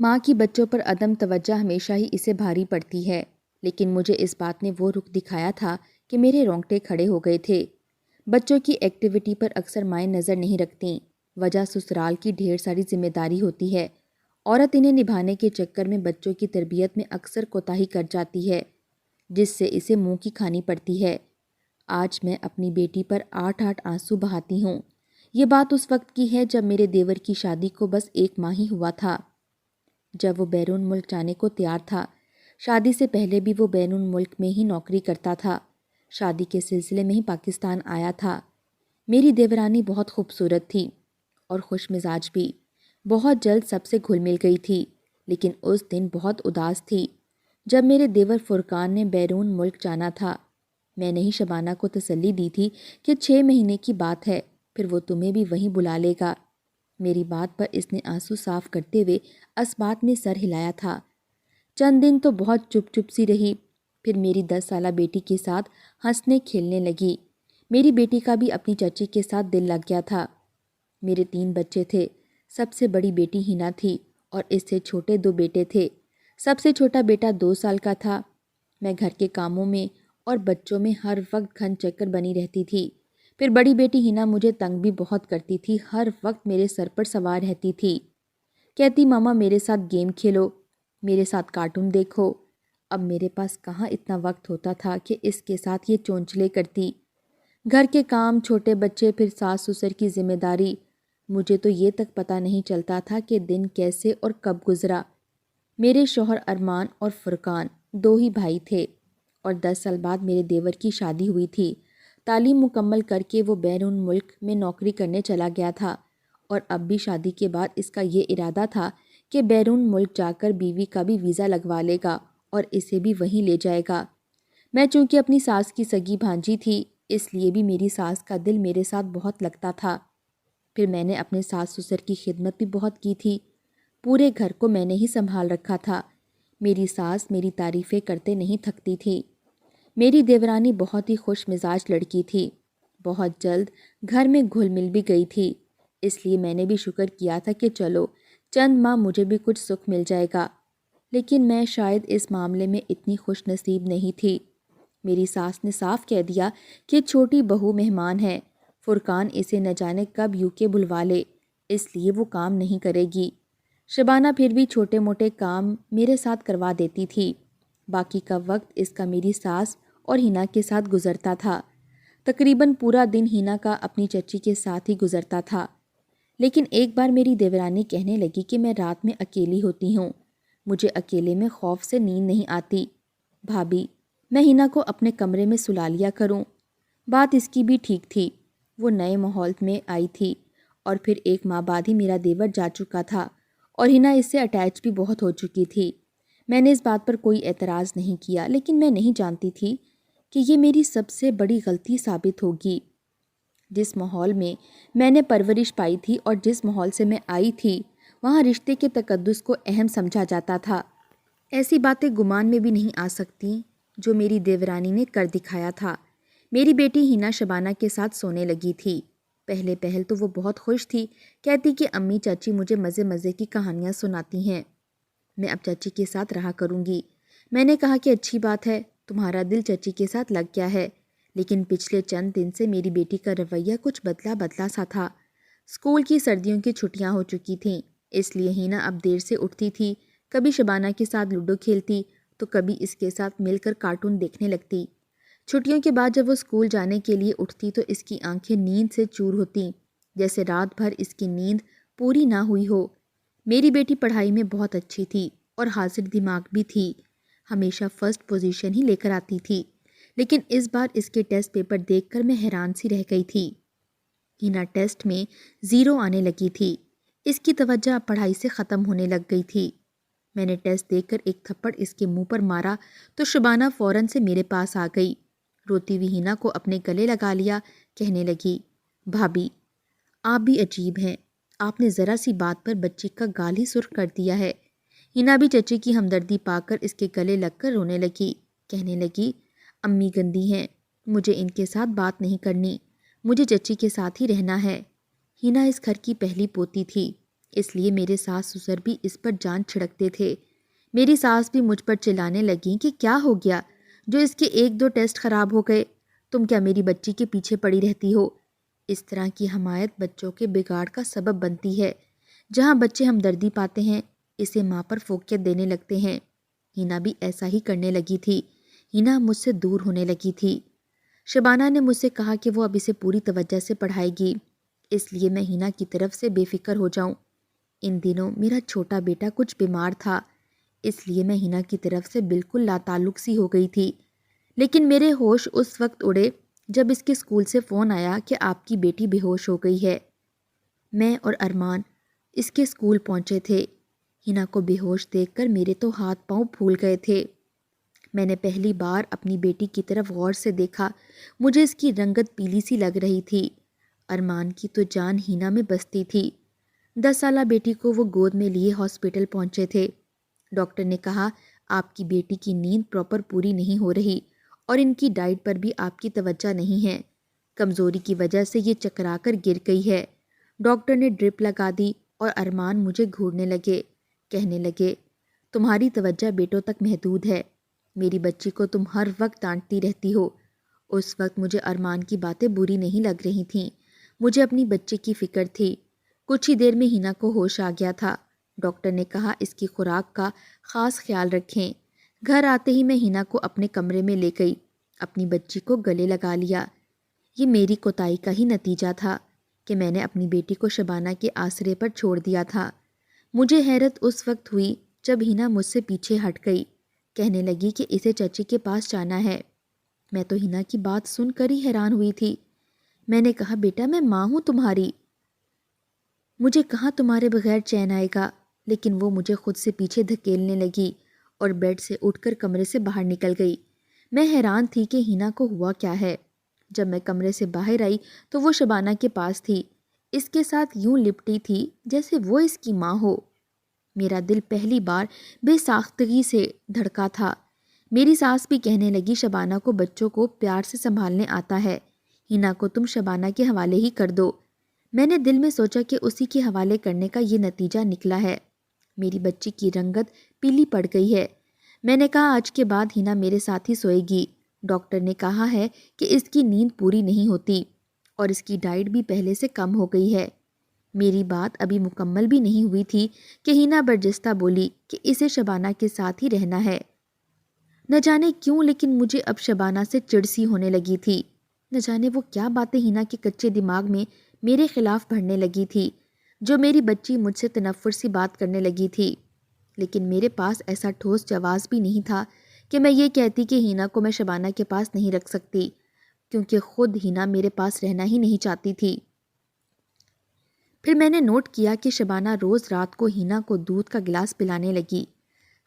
ماں کی بچوں پر عدم توجہ ہمیشہ ہی اسے بھاری پڑتی ہے، لیکن مجھے اس بات نے وہ رخ دکھایا تھا کہ میرے رونگٹے کھڑے ہو گئے تھے۔ بچوں کی ایکٹیویٹی پر اکثر مائیں نظر نہیں رکھتیں، وجہ سسرال کی ڈھیر ساری ذمہ داری ہوتی ہے۔ عورت انہیں نبھانے کے چکر میں بچوں کی تربیت میں اکثر کوتاہی کر جاتی ہے، جس سے اسے منہ کی کھانی پڑتی ہے۔ آج میں اپنی بیٹی پر 8 آنسو بہاتی ہوں۔ یہ بات اس وقت کی ہے جب میرے دیور کی شادی کو بس 1 ماہ ہی ہوا تھا، جب وہ بیرون ملک جانے کو تیار تھا۔ شادی سے پہلے بھی وہ بیرون ملک میں ہی نوکری کرتا تھا، شادی کے سلسلے میں ہی پاکستان آیا تھا۔ میری دیورانی بہت خوبصورت تھی اور خوش مزاج بھی، بہت جلد سب سے گھل مل گئی تھی، لیکن اس دن بہت اداس تھی جب میرے دیور فرقان نے بیرون ملک جانا تھا۔ میں نے ہی شبانہ کو تسلی دی تھی کہ 6 مہینے کی بات ہے، پھر وہ تمہیں بھی وہیں بلا لے گا۔ میری بات پر اس نے آنسو صاف کرتے ہوئے اسبات میں سر ہلایا تھا۔ چند دن تو بہت چپ چپ سی رہی، پھر میری 10 سالہ بیٹی کے ساتھ ہنسنے کھیلنے لگی۔ میری بیٹی کا بھی اپنی چچی کے ساتھ دل لگ گیا تھا۔ میرے 3 بچے تھے، سب سے بڑی بیٹی ہینا تھی اور اس سے چھوٹے 2 بیٹے تھے۔ سب سے چھوٹا بیٹا 2 سال کا تھا۔ میں گھر کے کاموں میں اور بچوں میں ہر وقت گھن چکر بنی رہتی تھی۔ پھر بڑی بیٹی ہینا مجھے تنگ بھی بہت کرتی تھی، ہر وقت میرے سر پر سوار رہتی تھی، کہتی ماما میرے ساتھ گیم کھیلو، میرے ساتھ کارٹون دیکھو۔ اب میرے پاس کہاں اتنا وقت ہوتا تھا کہ اس کے ساتھ یہ چونچلے کرتی۔ گھر کے کام، چھوٹے بچے، پھر ساس سسر کی ذمہ داری، مجھے تو یہ تک پتہ نہیں چلتا تھا کہ دن کیسے اور کب گزرا۔ میرے شوہر ارمان اور فرقان 2 ہی بھائی تھے اور 10 سال بعد میرے دیور کی شادی ہوئی تھی۔ تعلیم مکمل کر کے وہ بیرون ملک میں نوکری کرنے چلا گیا تھا اور اب بھی شادی کے بعد اس کا یہ ارادہ تھا کہ بیرون ملک جا کر بیوی کا بھی ویزا لگوا لے گا اور اسے بھی وہیں لے جائے گا۔ میں چونکہ اپنی ساس کی سگی بھانجی تھی، اس لیے بھی میری ساس کا دل میرے ساتھ بہت لگتا تھا۔ پھر میں نے اپنے ساس سسر کی خدمت بھی بہت کی تھی، پورے گھر کو میں نے ہی سنبھال رکھا تھا۔ میری ساس میری تعریفیں کرتے نہیں تھکتی تھی۔ میری دیورانی بہت ہی خوش مزاج لڑکی تھی، بہت جلد گھر میں گھل مل بھی گئی تھی، اس لیے میں نے بھی شکر کیا تھا کہ چلو چند ماہ مجھے بھی کچھ سکھ مل جائے گا، لیکن میں شاید اس معاملے میں اتنی خوش نصیب نہیں تھی۔ میری ساس نے صاف کہہ دیا کہ چھوٹی بہو مہمان ہے، فرقان اسے نہ جانے کب UK بلوا لے، اس لیے وہ کام نہیں کرے گی۔ شبانہ پھر بھی چھوٹے موٹے کام میرے ساتھ کروا دیتی تھی، باقی کا وقت اس کا میری ساس اور ہینا کے ساتھ گزرتا تھا۔ تقریباً پورا دن ہینا کا اپنی چچی کے ساتھ ہی گزرتا تھا، لیکن ایک بار میری دیورانی کہنے لگی کہ میں رات میں اکیلی ہوتی ہوں، مجھے اکیلے میں خوف سے نیند نہیں آتی، بھابھی میں ہینا کو اپنے کمرے میں سلا لیا کروں۔ بات اس کی بھی ٹھیک تھی، وہ نئے ماحول میں آئی تھی اور پھر 1 ماہ بعد ہی میرا دیور جا چکا تھا اور ہینا اس سے اٹیچ بھی بہت ہو چکی تھی۔ میں نے اس بات پر کوئی اعتراض نہیں کیا، لیکن میں نہیں جانتی تھی کہ یہ میری سب سے بڑی غلطی ثابت ہوگی۔ جس ماحول میں نے پرورش پائی تھی اور جس ماحول سے میں آئی تھی، وہاں رشتے کے تقدس کو اہم سمجھا جاتا تھا۔ ایسی باتیں گمان میں بھی نہیں آ سکتی جو میری دیورانی نے کر دکھایا تھا۔ میری بیٹی ہینا شبانہ کے ساتھ سونے لگی تھی۔ پہل تو وہ بہت خوش تھی، کہتی کہ امی چاچی مجھے مزے مزے کی کہانیاں سناتی ہیں، میں اب چچی کے ساتھ رہا کروں گی۔ میں نے کہا کہ اچھی بات ہے، تمہارا دل چچی کے ساتھ لگ گیا ہے، لیکن پچھلے چند دن سے میری بیٹی کا رویہ کچھ بدلا سا تھا۔ اسکول کی سردیوں کی چھٹیاں ہو چکی تھیں، اس لیے ہینا اب دیر سے اٹھتی تھی، کبھی شبانہ کے ساتھ لوڈو کھیلتی تو کبھی اس کے ساتھ مل کر کارٹون دیکھنے لگتی۔ چھٹیوں کے بعد جب وہ اسکول جانے کے لیے اٹھتی تو اس کی آنکھیں نیند سے چور ہوتیں، جیسے رات بھر اس کی نیند پوری نہ ہوئی ہو۔ میری بیٹی پڑھائی میں بہت اچھی تھی اور حاضر دماغ بھی تھی، ہمیشہ فرسٹ پوزیشن ہی لے کر آتی تھی، لیکن اس بار اس کے ٹیسٹ پیپر دیکھ کر میں حیران سی رہ گئی تھی۔ ہینا ٹیسٹ میں 0 آنے لگی تھی، اس کی توجہ پڑھائی سے ختم ہونے لگ گئی تھی۔ میں نے ٹیسٹ دیکھ کر ایک تھپڑ اس کے منہ پر مارا تو شبانہ فوراً سے میرے پاس آ گئی، روتی ہوئی ہینا کو اپنے گلے لگا لیا، کہنے لگی بھابھی آپ بھی عجیب ہیں، آپ نے ذرا سی بات پر بچی کا گال ہی سرخ کر دیا ہے۔ ہینا بھی چچی کی ہمدردی پا کر اس کے گلے لگ کر رونے لگی، کہنے لگی امی گندی ہیں، مجھے ان کے ساتھ بات نہیں کرنی، مجھے چچی کے ساتھ ہی رہنا ہے۔ ہینا اس گھر کی پہلی پوتی تھی، اس لیے میرے ساس سسر بھی اس پر جان چھڑکتے تھے۔ میری ساس بھی مجھ پر چلانے لگیں کہ کیا ہو گیا جو اس کے 1-2 ٹیسٹ خراب ہو گئے، تم کیا میری بچی کے پیچھے پڑی رہتی ہو۔ اس طرح کی حمایت بچوں کے بگاڑ کا سبب بنتی ہے۔ جہاں بچے ہمدردی پاتے ہیں اسے ماں پر فوقیت دینے لگتے ہیں۔ ہینا بھی ایسا ہی کرنے لگی تھی۔ ہینا مجھ سے دور ہونے لگی تھی۔ شبانہ نے مجھ سے کہا کہ وہ اب اسے پوری توجہ سے پڑھائے گی، اس لیے میں ہینا کی طرف سے بے فکر ہو جاؤں۔ ان دنوں میرا چھوٹا بیٹا کچھ بیمار تھا، اس لیے میں ہینا کی طرف سے بالکل لا تعلق سی ہو گئی تھی۔ لیکن میرے ہوش اس وقت اڑے جب اس کے اسکول سے فون آیا کہ آپ کی بیٹی بے ہوش ہو گئی ہے۔ میں اور ارمان اس کے اسکول پہنچے تھے۔ ہینا کو بے ہوش دیکھ کر میرے تو ہاتھ پاؤں پھول گئے تھے۔ میں نے پہلی بار اپنی بیٹی کی طرف غور سے دیکھا۔ مجھے اس کی رنگت پیلی سی لگ رہی تھی۔ ارمان کی تو جان ہینا میں بستی تھی۔ 10 سالہ بیٹی کو وہ گود میں لیے ہاسپٹل پہنچے تھے۔ ڈاکٹر نے کہا آپ کی بیٹی کی نیند پراپر پوری نہیں ہو رہی اور ان کی ڈائٹ پر بھی آپ کی توجہ نہیں ہے۔ کمزوری کی وجہ سے یہ چکرا کر گر گئی ہے۔ ڈاکٹر نے ڈرپ لگا دی اور ارمان مجھے گھورنے لگے، کہنے لگے تمہاری توجہ بیٹوں تک محدود ہے، میری بچی کو تم ہر وقت ڈانٹتی رہتی ہو۔ اس وقت مجھے ارمان کی باتیں بری نہیں لگ رہی تھیں، مجھے اپنی بچی کی فکر تھی۔ کچھ ہی دیر میں ہینا کو ہوش آ گیا تھا۔ ڈاکٹر نے کہا اس کی خوراک کا خاص خیال رکھیں۔ گھر آتے ہی میں ہینا کو اپنے کمرے میں لے گئی، اپنی بچی کو گلے لگا لیا۔ یہ میری کوتاہی کا ہی نتیجہ تھا کہ میں نے اپنی بیٹی کو شبانہ کے آسرے پر چھوڑ دیا تھا۔ مجھے حیرت اس وقت ہوئی جب ہینا مجھ سے پیچھے ہٹ گئی، کہنے لگی کہ اسے چچی کے پاس جانا ہے۔ میں تو ہینا کی بات سن کر ہی حیران ہوئی تھی۔ میں نے کہا بیٹا میں ماں ہوں تمہاری، مجھے کہاں تمہارے بغیر چین آئے گا، لیکن وہ مجھے خود سے پیچھے دھکیلنے لگی اور بیڈ سے اٹھ کر کمرے سے باہر نکل گئی۔ میں حیران تھی کہ ہینا کو ہوا کیا ہے۔ جب میں کمرے سے باہر آئی تو وہ شبانہ کے پاس تھی، اس کے ساتھ یوں لپٹی تھی جیسے وہ اس کی ماں ہو۔ میرا دل پہلی بار بے ساختگی سے دھڑکا تھا۔ میری ساس بھی کہنے لگی شبانہ کو بچوں کو پیار سے سنبھالنے آتا ہے، ہینا کو تم شبانہ کے حوالے ہی کر دو۔ میں نے دل میں سوچا کہ اسی کے حوالے کرنے کا یہ نتیجہ نکلا ہے۔ میری بچی کی رنگت پیلی پڑ گئی ہے۔ میں نے کہا آج کے بعد ہینا میرے ساتھ ہی سوئے گی۔ ڈاکٹر نے کہا ہے کہ اس کی نیند پوری نہیں ہوتی اور اس کی ڈائٹ بھی پہلے سے کم ہو گئی ہے۔ میری بات ابھی مکمل بھی نہیں ہوئی تھی کہ ہینا برجستہ بولی کہ اسے شبانہ کے ساتھ ہی رہنا ہے۔ نہ جانے کیوں لیکن مجھے اب شبانہ سے چڑ سی ہونے لگی تھی۔ نہ جانے وہ کیا باتیں ہینا کے کچے دماغ میں میرے خلاف بڑھنے لگی تھی جو میری بچی مجھ سے تنفر سی بات کرنے لگی تھی۔ لیکن میرے پاس ایسا ٹھوس جواز بھی نہیں تھا کہ میں یہ کہتی کہ ہینا کو میں شبانہ کے پاس نہیں رکھ سکتی، کیونکہ خود ہینا میرے پاس رہنا ہی نہیں چاہتی تھی۔ پھر میں نے نوٹ کیا کہ شبانہ روز رات کو ہینا کو دودھ کا گلاس پلانے لگی۔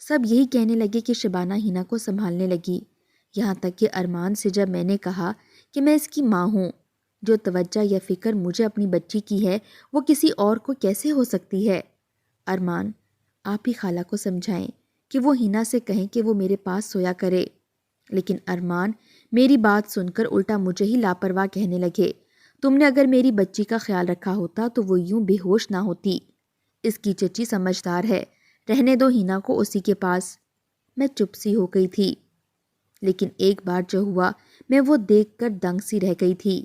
سب یہی کہنے لگے کہ شبانہ ہینا کو سنبھالنے لگی، یہاں تک کہ ارمان سے جب میں نے کہا کہ میں اس کی ماں ہوں، جو توجہ یا فکر مجھے اپنی بچی کی ہے وہ کسی اور کو کیسے ہو سکتی ہے؟ ارمان آپ ہی خالہ کو سمجھائیں کہ وہ ہینا سے کہیں کہ وہ میرے پاس سویا کرے۔ لیکن ارمان میری بات سن کر الٹا مجھے ہی لاپرواہ کہنے لگے، تم نے اگر میری بچی کا خیال رکھا ہوتا تو وہ یوں بے ہوش نہ ہوتی۔ اس کی چچی سمجھدار ہے، رہنے دو ہینا کو اسی کے پاس۔ میں چپ سی ہو گئی تھی، لیکن ایک بار جو ہوا میں وہ دیکھ کر دنگ سی رہ گئی تھی۔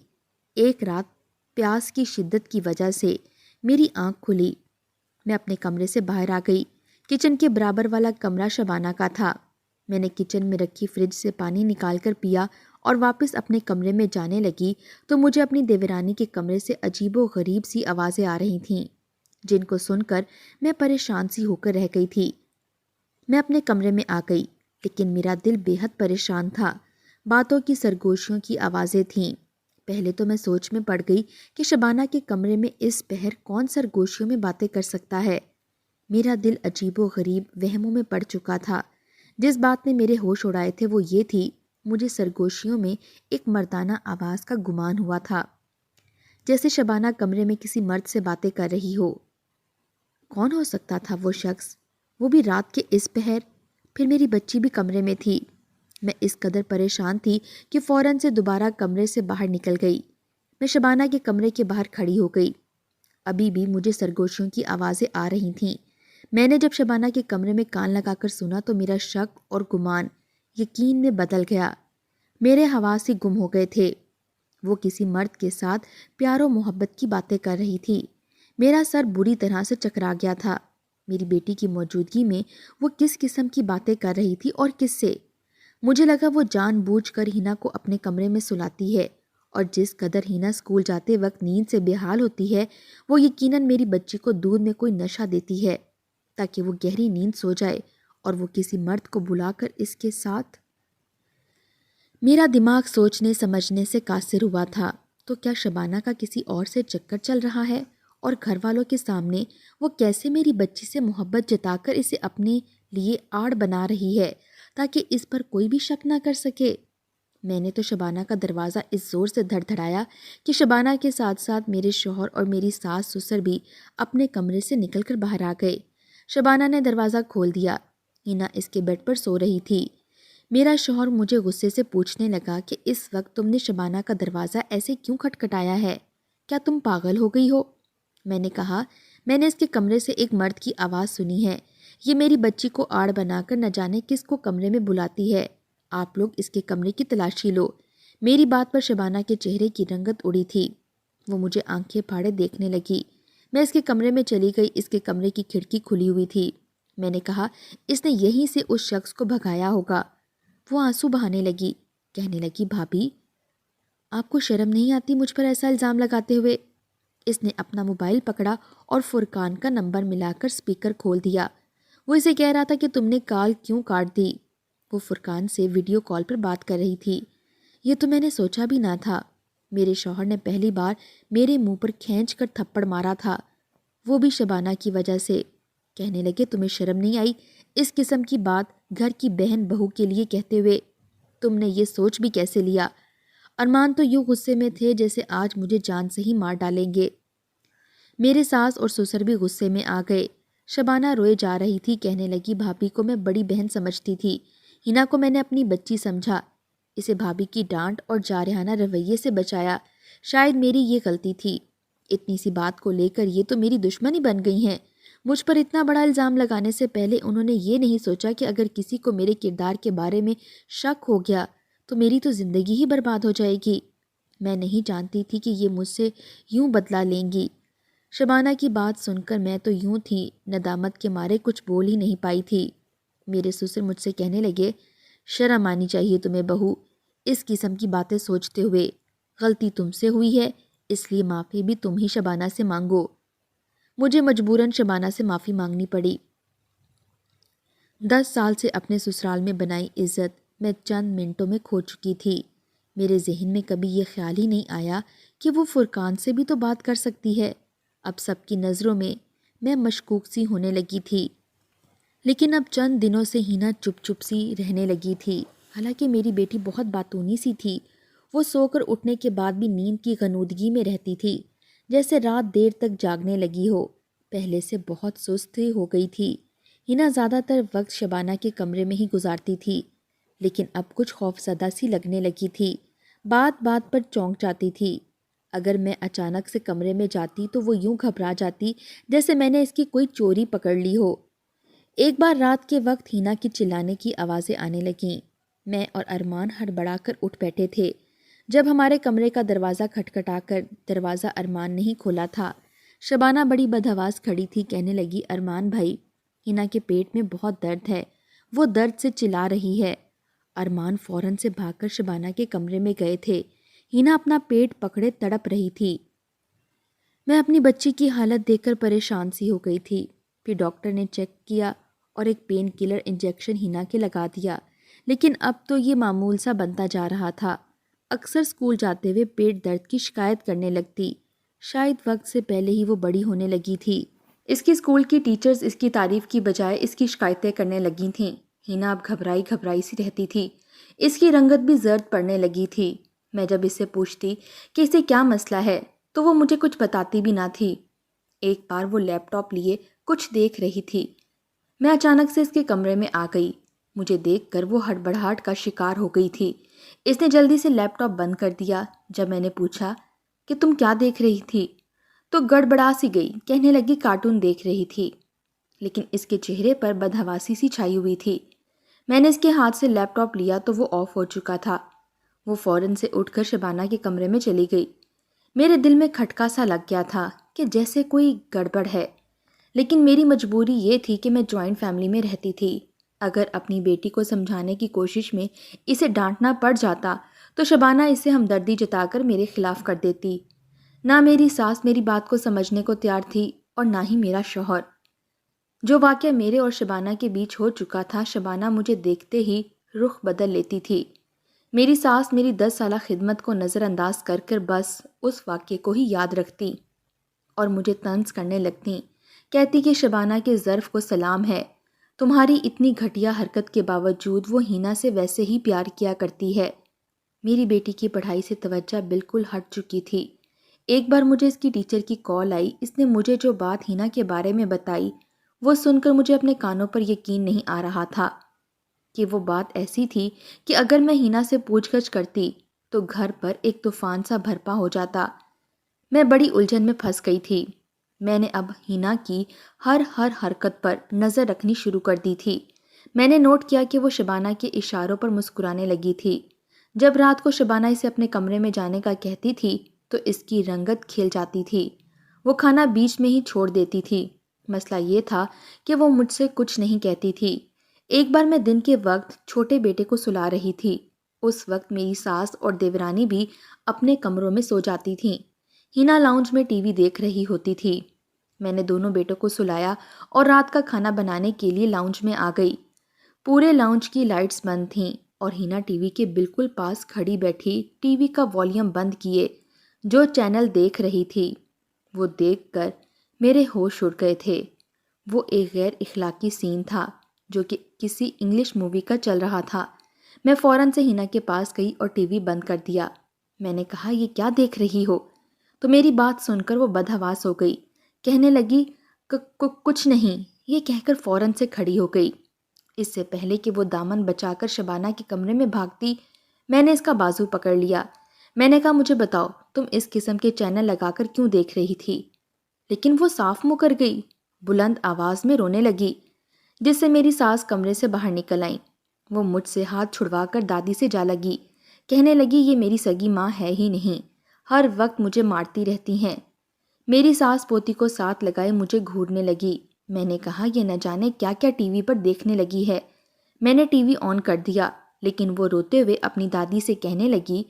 ایک رات پیاس کی شدت کی وجہ سے میری آنکھ کھلی۔ میں اپنے کمرے سے باہر آ گئی۔ کچن کے برابر والا کمرہ شبانہ کا تھا۔ میں نے کچن میں رکھی فریج سے پانی نکال کر پیا اور واپس اپنے کمرے میں جانے لگی تو مجھے اپنی دیورانی کے کمرے سے عجیب و غریب سی آوازیں آ رہی تھیں، جن کو سن کر میں پریشان سی ہو کر رہ گئی تھی۔ میں اپنے کمرے میں آ گئی، لیکن میرا دل بے حد پریشان تھا۔ باتوں کی سرگوشیوں کی آوازیں تھیں۔ پہلے تو میں سوچ میں پڑ گئی کہ شبانہ کے کمرے میں اس پہر کون سرگوشیوں میں باتیں کر سکتا ہے۔ میرا دل عجیب و غریب وہموں میں پڑ چکا تھا۔ جس بات نے میرے ہوش اڑائے تھے وہ یہ تھی، مجھے سرگوشیوں میں ایک مردانہ آواز کا گمان ہوا تھا، جیسے شبانہ کمرے میں کسی مرد سے باتیں کر رہی ہو۔ کون ہو سکتا تھا وہ شخص، وہ بھی رات کے اس پہر؟ پھر میری بچی بھی کمرے میں تھی۔ میں اس قدر پریشان تھی کہ فوراً سے دوبارہ کمرے سے باہر نکل گئی۔ میں شبانہ کے کمرے کے باہر کھڑی ہو گئی۔ ابھی بھی مجھے سرگوشیوں کی آوازیں آ رہی تھیں۔ میں نے جب شبانہ کے کمرے میں کان لگا کر سنا تو میرا شک اور گمان یقین میں بدل گیا۔ میرے حواس ہی گم ہو گئے تھے۔ وہ کسی مرد کے ساتھ پیار و محبت کی باتیں کر رہی تھی۔ میرا سر بری طرح سے چکرا گیا تھا۔ میری بیٹی کی موجودگی میں وہ کس قسم کی باتیں کر رہی تھی اور کس سے؟ مجھے لگا وہ جان بوجھ کر ہینا کو اپنے کمرے میں سلاتی ہے، اور جس قدر ہینا اسکول جاتے وقت نیند سے بے حال ہوتی ہے، وہ یقیناً میری بچی کو دودھ میں کوئی نشہ دیتی ہے تاکہ وہ گہری نیند سو جائے اور وہ کسی مرد کو بلا کر اس کے ساتھ۔ میرا دماغ سوچنے سمجھنے سے قاصر ہوا تھا۔ تو کیا شبانہ کا کسی اور سے چکر چل رہا ہے؟ اور گھر والوں کے سامنے وہ کیسے میری بچی سے محبت جتا کر اسے اپنے لیے آڑ بنا رہی ہے تاکہ اس پر کوئی بھی شک نہ کر سکے؟ میں نے تو شبانہ کا دروازہ اس زور سے دھڑدھڑایا کہ شبانہ کے ساتھ ساتھ میرے شوہر اور میری ساس سسر بھی اپنے کمرے سے نکل کر باہر آ گئے۔ شبانہ نے دروازہ کھول دیا۔ ہینا اس کے بیڈ پر سو رہی تھی۔ میرا شوہر مجھے غصے سے پوچھنے لگا کہ اس وقت تم نے شبانہ کا دروازہ ایسے کیوں کھٹکھٹایا ہے؟ کیا تم پاگل ہو گئی ہو؟ میں نے کہا، میں نے اس کے کمرے سے ایک مرد کی آواز سنی ہے۔ یہ میری بچی کو آڑ بنا کر نہ جانے کس کو کمرے میں بلاتی ہے۔ آپ لوگ اس کے کمرے کی تلاشی لو۔ میری بات پر شبانہ کے چہرے کی رنگت اڑی تھی۔ وہ مجھے آنکھیں پھاڑے دیکھنے لگی۔ میں اس کے کمرے میں چلی گئی۔ اس کے کمرے کی کھڑکی کھلی ہوئی تھی۔ میں نے کہا، اس نے یہیں سے اس شخص کو بھگایا ہوگا۔ وہ آنسو بہانے لگی، کہنے لگی، بھابھی آپ کو شرم نہیں آتی مجھ پر ایسا الزام لگاتے ہوئے؟ اس نے اپنا موبائل پکڑا اور فرقان کا نمبر ملا کر سپیکر کھول دیا۔ وہ اسے کہہ رہا تھا کہ تم نے کال کیوں کاٹ دی۔ وہ فرقان سے ویڈیو کال پر بات کر رہی تھی۔ یہ تو میں نے سوچا بھی نہ تھا۔ میرے شوہر نے پہلی بار میرے منہ پر کھینچ کر تھپڑ مارا تھا، وہ بھی شبانہ کی وجہ سے۔ کہنے لگے، تمہیں شرم نہیں آئی اس قسم کی بات گھر کی بہن بہو کے لیے کہتے ہوئے؟ تم نے یہ سوچ بھی کیسے لیا؟ ارمان تو یوں غصے میں تھے جیسے آج مجھے جان سے ہی مار ڈالیں گے۔ میرے ساس اور سسر بھی غصے میں آ گئے۔ شبانہ روئے جا رہی تھی، کہنے لگی، بھابھی کو میں بڑی بہن سمجھتی تھی، ہینا کو میں نے اپنی بچی سمجھا، اسے بھابھی کی ڈانٹ اور جارحانہ رویے سے بچایا، شاید میری یہ غلطی تھی۔ اتنی سی بات کو لے کر یہ تو میری دشمنی بن گئی ہیں۔ مجھ پر اتنا بڑا الزام لگانے سے پہلے انہوں نے یہ نہیں سوچا کہ اگر کسی کو میرے کردار کے بارے میں شک ہو گیا تو میری تو زندگی ہی برباد ہو جائے گی۔ میں نہیں جانتی تھی کہ یہ مجھ سے یوں بدلہ لیں گی۔ شبانہ کی بات سن کر میں تو یوں تھی، ندامت کے مارے کچھ بول ہی نہیں پائی تھی۔ میرے سسر مجھ سے کہنے لگے، شرم آنی چاہیے تمہیں بہو، اس قسم کی باتیں سوچتے ہوئے۔ غلطی تم سے ہوئی ہے، اس لیے معافی بھی تم ہی شبانہ سے مانگو۔ مجھے مجبوراً شبانہ سے معافی مانگنی پڑی۔ 10 سال سے اپنے سسرال میں بنائی عزت میں چند منٹوں میں کھو چکی تھی۔ میرے ذہن میں کبھی یہ خیال ہی نہیں آیا کہ وہ فرقان سے بھی تو بات کر سکتی ہے۔ اب سب کی نظروں میں مشکوک سی ہونے لگی تھی۔ لیکن اب چند دنوں سے ہینا چپ چپ سی رہنے لگی تھی۔ حالانکہ میری بیٹی بہت باتونی سی تھی۔ وہ سو کر اٹھنے کے بعد بھی نیند کی غنودگی میں رہتی تھی، جیسے رات دیر تک جاگنے لگی ہو۔ پہلے سے بہت سست ہو گئی تھی۔ ہینا زیادہ تر وقت شبانہ کے کمرے میں ہی گزارتی تھی، لیکن اب کچھ خوف زدہ سی لگنے لگی تھی۔ بات بات پر چونک جاتی تھی۔ اگر میں اچانک سے کمرے میں جاتی تو وہ یوں گھبرا جاتی جیسے میں نے اس کی کوئی چوری پکڑ لی ہو۔ ایک بار رات کے وقت ہینا کی چلانے کی آوازیں آنے لگیں۔ میں اور ارمان ہڑبڑا کر اٹھ بیٹھے تھے جب ہمارے کمرے کا دروازہ کھٹکھٹا کر دروازہ ارمان نے ہی کھولا تھا۔ شبانہ بڑی بدحواس کھڑی تھی، کہنے لگی، ارمان بھائی، ہینا کے پیٹ میں بہت درد ہے، وہ درد سے چلا رہی ہے۔ ارمان فوراً سے بھاگ کر شبانہ کے کمرے میں گئے تھے۔ ہینا اپنا پیٹ پکڑے تڑپ رہی تھی۔ میں اپنی بچی کی حالت دیکھ کر پریشان سی ہو گئی تھی۔ پھر ڈاکٹر نے چیک کیا اور ایک پین کلر انجیکشن ہینا کے لگا دیا، لیکن اب تو یہ معمول سا بنتا جا رہا تھا۔ اکثر اسکول جاتے ہوئے پیٹ درد کی شکایت کرنے لگتی۔ شاید وقت سے پہلے ہی وہ بڑی ہونے لگی تھی۔ اس کی اسکول کی ٹیچرز اس کی تعریف کی بجائے اس کی شکایتیں کرنے لگی تھیں۔ ہینا اب گھبرائی گھبرائی سی رہتی تھی۔ اس کی رنگت بھی زرد پڑنے لگی تھی۔ میں جب اس سے پوچھتی کہ اسے کیا مسئلہ ہے تو وہ مجھے کچھ بتاتی بھی نہ تھی۔ ایک بار وہ لیپ ٹاپ لیے کچھ دیکھ رہی تھی۔ میں اچانک سے اس کے کمرے میں آ گئی۔ مجھے دیکھ کر وہ ہڑبڑاہٹ کا شکار ہو گئی تھی۔ اس نے جلدی سے لیپ ٹاپ بند کر دیا۔ جب میں نے پوچھا کہ تم کیا دیکھ رہی تھی تو گڑبڑا سی گئی، کہنے لگی کارٹون دیکھ رہی تھی، لیکن اس کے چہرے پر بدحواسی سی چھائی ہوئی تھی۔ میں نے اس کے ہاتھ سے لیپ ٹاپ لیا تو وہ آف ہو چکا تھا۔ وہ فوراً سے اٹھ کر شبانہ کے کمرے میں چلی گئی۔ میرے دل میں کھٹکا سا لگ گیا تھا کہ جیسے کوئی گڑبڑ ہے، لیکن میری مجبوری یہ تھی کہ میں جوائنٹ فیملی میں رہتی تھی۔ اگر اپنی بیٹی کو سمجھانے کی کوشش میں اسے ڈانٹنا پڑ جاتا تو شبانہ اسے ہمدردی جتا کر میرے خلاف کر دیتی۔ نہ میری ساس میری بات کو سمجھنے کو تیار تھی اور نہ ہی میرا شوہر۔ جو واقعہ میرے اور شبانہ کے بیچ ہو چکا تھا، شبانہ مجھے دیکھتے ہی رخ بدل لیتی تھی۔ میری ساس میری 10 سالہ خدمت کو نظر انداز کر کر بس اس واقعے کو ہی یاد رکھتی اور مجھے طنز کرنے لگتی، کہتی کہ شبانہ کے ظرف کو سلام ہے، تمہاری اتنی گھٹیا حرکت کے باوجود وہ ہینا سے ویسے ہی پیار کیا کرتی ہے۔ میری بیٹی کی پڑھائی سے توجہ بالکل ہٹ چکی تھی۔ ایک بار مجھے اس کی ٹیچر کی کال آئی۔ اس نے مجھے جو بات ہینا کے بارے میں بتائی وہ سن کر مجھے اپنے کانوں پر یقین نہیں آ رہا تھا کہ وہ بات ایسی تھی کہ اگر میں ہینا سے پوچھ گچھ کرتی تو گھر پر ایک طوفان سا برپا ہو جاتا۔ میں بڑی الجھن میں پھنس گئی تھی۔ میں نے اب ہینا کی ہر حرکت پر نظر رکھنی شروع کر دی تھی۔ میں نے نوٹ کیا کہ وہ شبانہ کے اشاروں پر مسکرانے لگی تھی۔ جب رات کو شبانہ اسے اپنے کمرے میں جانے کا کہتی تھی تو اس کی رنگت کھل جاتی تھی۔ وہ کھانا بیچ میں ہی چھوڑ دیتی تھی۔ مسئلہ یہ تھا کہ وہ مجھ سے کچھ نہیں کہتی تھی۔ ایک بار میں دن کے وقت چھوٹے بیٹے کو سلا رہی تھی۔ اس وقت میری ساس اور دیورانی بھی اپنے کمروں میں سو جاتی تھیں۔ ہینا لاؤنج میں ٹی وی دیکھ رہی ہوتی تھی۔ میں نے دونوں بیٹوں کو سلایا اور رات کا کھانا بنانے کے لیے لاؤنج میں آ گئی۔ پورے لاؤنج کی لائٹس بند تھیں اور ہینا ٹی وی کے بالکل پاس کھڑی بیٹھی ٹی وی کا والیوم بند کیے جو چینل دیکھ رہی تھی۔ وہ دیکھ کر میرے ہوش اڑ گئے تھے۔ وہ ایک غیر اخلاقی سین تھا جو کہ کسی انگلش مووی کا چل رہا تھا۔ میں فوراً سے ہینا کے پاس گئی اور ٹی وی بند کر دیا۔ میں نے کہا، یہ کیا دیکھ رہی ہو؟ تو میری بات سن کر وہ بدحواس ہو گئی، کہنے لگی کچھ نہیں، یہ کہہ کر فوراً سے کھڑی ہو گئی۔ اس سے پہلے کہ وہ دامن بچا کر شبانہ کے کمرے میں بھاگتی، میں نے اس کا بازو پکڑ لیا۔ میں نے کہا، مجھے بتاؤ تم اس قسم کے چینل لگا کر کیوں دیکھ رہی تھی؟ لیکن وہ صاف مکر گئی، بلند آواز میں رونے لگی، جس سے میری ساس کمرے سے باہر نکل آئیں۔ وہ مجھ سے ہاتھ چھڑوا کر دادی سے جا لگی، کہنے لگی یہ میری سگی ماں ہے ہی نہیں، ہر وقت مجھے مارتی رہتی ہیں۔ میری ساس پوتی کو ساتھ لگائے مجھے گھورنے لگی۔ میں نے کہا، یہ نہ جانے کیا کیا ٹی وی پر دیکھنے لگی ہے۔ میں نے ٹی وی آن کر دیا، لیکن وہ روتے ہوئے اپنی دادی سے کہنے لگی،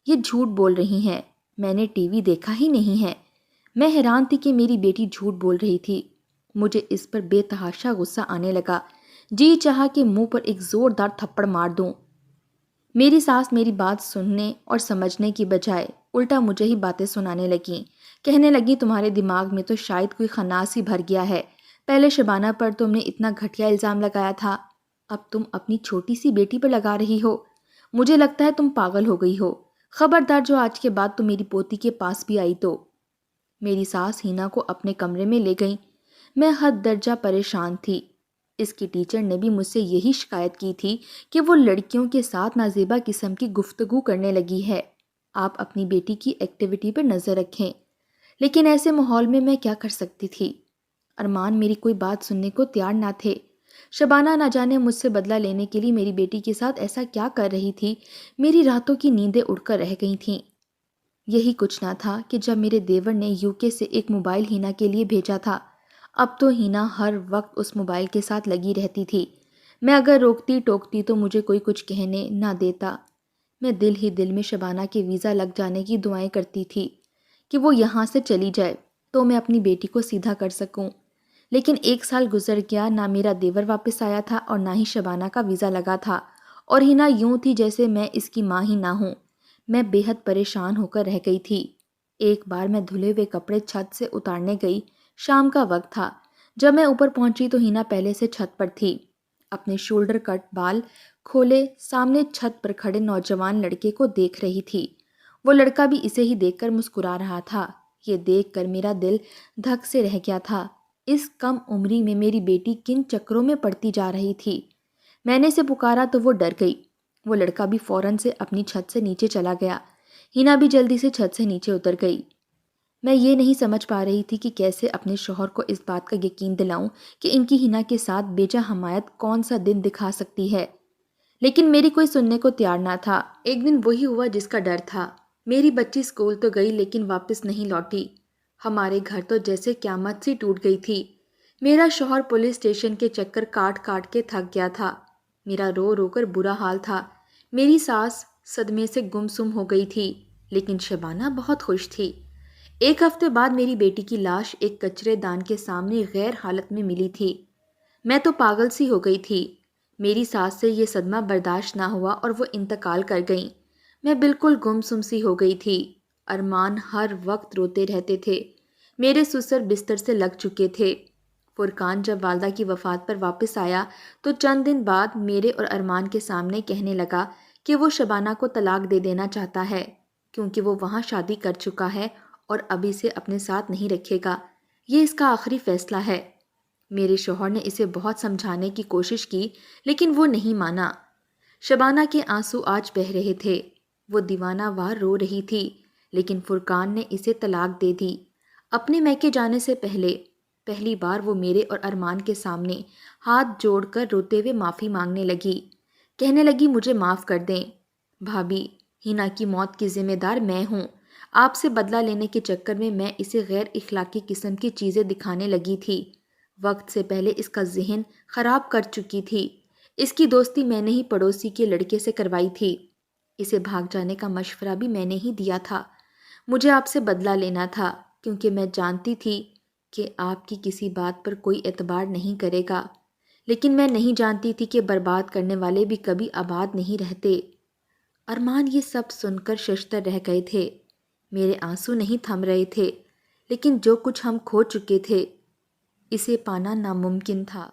یہ جھوٹ بول رہی ہیں، میں نے ٹی وی دیکھا ہی نہیں ہے۔ میں حیران تھی کہ میری بیٹی جھوٹ بول رہی تھی۔ مجھے اس پر بے تحاشا غصہ آنے لگا، جی چاہا کہ منہ پر ایک زوردار تھپڑ مار دوں۔ میری ساس میری بات سننے اور سمجھنے کی بجائے الٹا مجھے ہی باتیں سنانے لگیں، کہنے لگی تمہارے دماغ میں تو شاید کوئی خناس ہی بھر گیا ہے۔ پہلے شبانہ پر تم نے اتنا گھٹیا الزام لگایا تھا، اب تم اپنی چھوٹی سی بیٹی پر لگا رہی ہو۔ مجھے لگتا ہے تم پاگل ہو گئی ہو۔ خبردار جو آج کے بعد تم میری پوتی کے پاس بھی آئی تو۔ میری ساس ہینا کو اپنے کمرے میں لے گئیں۔ میں حد درجہ پریشان تھی۔ اس کی ٹیچر نے بھی مجھ سے یہی شکایت کی تھی کہ وہ لڑکیوں کے ساتھ نازیبا قسم کی گفتگو کرنے لگی ہے، آپ اپنی بیٹی کی ایکٹیویٹی پر نظر رکھیں۔ لیکن ایسے ماحول میں میں کیا کر سکتی تھی؟ ارمان میری کوئی بات سننے کو تیار نہ تھے۔ شبانہ نہ جانے مجھ سے بدلہ لینے کے لیے میری بیٹی کے ساتھ ایسا کیا کر رہی تھی، میری راتوں کی نیندیں اڑ کر رہ گئی تھیں۔ یہی کچھ نہ تھا کہ جب میرے دیور نے UK سے ایک موبائل ہینا کے لیے بھیجا تھا، اب تو ہینا ہر وقت اس موبائل کے ساتھ لگی رہتی تھی۔ میں اگر روکتی ٹوکتی تو مجھے کوئی کچھ کہنے نہ دیتا۔ میں دل ہی دل میں شبانہ کے ویزا لگ جانے کی دعائیں کرتی تھی کہ وہ یہاں سے چلی جائے تو میں اپنی بیٹی کو سیدھا کر سکوں۔ لیکن 1 سال گزر گیا، نہ میرا دیور واپس آیا تھا اور نہ ہی شبانہ کا ویزا لگا تھا، اور ہینا یوں تھی جیسے میں اس کی ماں ہی نہ ہوں۔ میں بے حد پریشان ہو کر رہ گئی تھی۔ ایک بار میں دھلے ہوئے کپڑے چھت سے اتارنے گئی، شام کا وقت تھا۔ جب میں اوپر پہنچی تو ہینا پہلے سے چھت پر تھی، اپنے شولڈر کٹ بال کھولے سامنے چھت پر کھڑے نوجوان لڑکے کو دیکھ رہی تھی۔ وہ لڑکا بھی اسے ہی دیکھ کر مسکرا رہا تھا۔ یہ دیکھ کر میرا دل دھک سے رہ گیا تھا۔ اس کم عمری میں میری بیٹی کن چکروں میں پڑتی جا رہی تھی۔ میں نے اسے پکارا تو وہ ڈر گئی۔ وہ لڑکا بھی فوراً سے اپنی چھت سے نیچے چلا گیا۔ ہینا بھی جلدی سے چھت سے نیچے اتر گئی۔ میں یہ نہیں سمجھ پا رہی تھی کہ کیسے اپنے شوہر کو اس بات کا یقین دلاؤں کہ ان کی حنا کے ساتھ بیجا حمایت کون سا دن دکھا سکتی ہے، لیکن میری کوئی سننے کو تیار نہ تھا۔ ایک دن وہی ہوا جس کا ڈر تھا۔ میری بچی اسکول تو گئی لیکن واپس نہیں لوٹی۔ ہمارے گھر تو جیسے قیامت سی ٹوٹ گئی تھی۔ میرا شوہر پولیس اسٹیشن کے چکر کاٹ کاٹ کے تھک گیا تھا۔ میرا رو رو کر برا حال تھا۔ میری ساس صدمے سے گم سم ہو گئی تھی، لیکن شبانہ بہت خوش تھی۔ ایک ہفتے بعد میری بیٹی کی لاش ایک کچرے دان کے سامنے غیر حالت میں ملی تھی۔ میں تو پاگل سی ہو گئی تھی۔ میری ساس سے یہ صدمہ برداشت نہ ہوا اور وہ انتقال کر گئیں۔ میں بالکل گم سم سی ہو گئی تھی۔ ارمان ہر وقت روتے رہتے تھے۔ میرے سسر بستر سے لگ چکے تھے۔ فرقان جب والدہ کی وفات پر واپس آیا تو چند دن بعد میرے اور ارمان کے سامنے کہنے لگا کہ وہ شبانہ کو طلاق دے دینا چاہتا ہے کیونکہ وہ وہاں شادی کر چکا ہے اور اب اسے اپنے ساتھ نہیں رکھے گا۔ یہ اس کا آخری فیصلہ ہے۔ میرے شوہر نے اسے بہت سمجھانے کی کوشش کی لیکن وہ نہیں مانا۔ شبانہ کے آنسو آج بہہ رہے تھے۔ وہ دیوانہ وار رو رہی تھی، لیکن فرقان نے اسے طلاق دے دی۔ اپنے میکے جانے سے پہلی بار وہ میرے اور ارمان کے سامنے ہاتھ جوڑ کر روتے ہوئے معافی مانگنے لگی۔ کہنے لگی مجھے معاف کر دیں بھابی، ہینا کی موت کی ذمہ دار میں ہوں۔ آپ سے بدلہ لینے کے چکر میں اسے غیر اخلاقی قسم کی چیزیں دکھانے لگی تھی۔ وقت سے پہلے اس کا ذہن خراب کر چکی تھی۔ اس کی دوستی میں نے ہی پڑوسی کے لڑکے سے کروائی تھی۔ اسے بھاگ جانے کا مشورہ بھی میں نے ہی دیا تھا۔ مجھے آپ سے بدلہ لینا تھا کیونکہ میں جانتی تھی کہ آپ کی کسی بات پر کوئی اعتبار نہیں کرے گا، لیکن میں نہیں جانتی تھی کہ برباد کرنے والے بھی کبھی آباد نہیں رہتے۔ ارمان یہ سب سن کر ششدر رہ گئے تھے۔ میرے آنسو نہیں تھم رہے تھے، لیکن جو کچھ ہم کھو چکے تھے اسے پانا ناممکن تھا۔